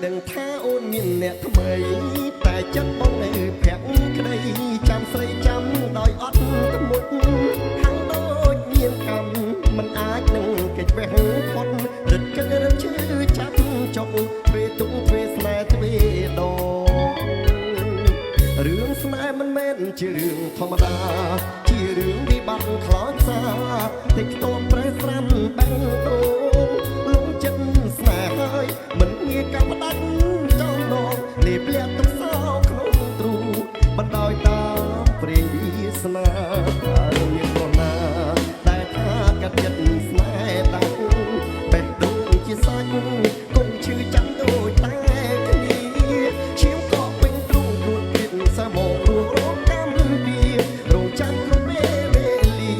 ដឹងថាអូនមានអ្នកថ្មីតែចិត្តបងនៅប្រាក់ក្តីចាំស្រីចាំដោយអត់ទៅមុខខាងដូចមានកម្មមិនអាចនឹងគេវេះផុតរត់កិនរត់ឈឺចាប់ចុកពេលទុកពេលស្នេហ៍ទ្វេដងរឿងស្នេហ៍មិនមែនជារឿងធម្មតាជារឿងវិបត្តិខ្លោចសាតែខ្ទមប្រែស្រាំបែងដូងលងចិត្តស្នេហ៍ហើយមិនងាយកាប់ផ្ដាច់ចង់ដងលេបលាក់ទឹកសោក្នុងទ្រូបណ្ដោយតាមព្រាយវាសនាមាននរណាដែលថាកាត់ចិត្តស្នេហ៍ដាច់បេះដូងជាសាច់កុំឈឺចាំដូចតែគ្នាឈាមក៏ពេញទ្រូងរួចគិតសាមករួចរងកម្មពីរងចាំគ្រប់ពេលវេលា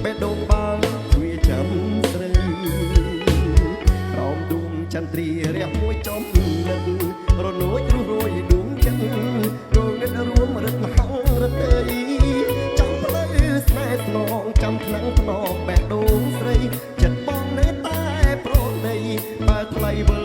បេះដូងបានជួយចាំស្រីក្រោមដួងចន្ទ្រារះមួយចំនិតរនួចរស់រួយដួងចិត្តរងឹតរួមរឹតមហងរតីចាំផ្លូវស្នេហ៍ស្នងចាំថ្នាំងថ្នមបេះដូងស្រីចិត្តបងនៅតែប្រណីបើថ្លៃវិល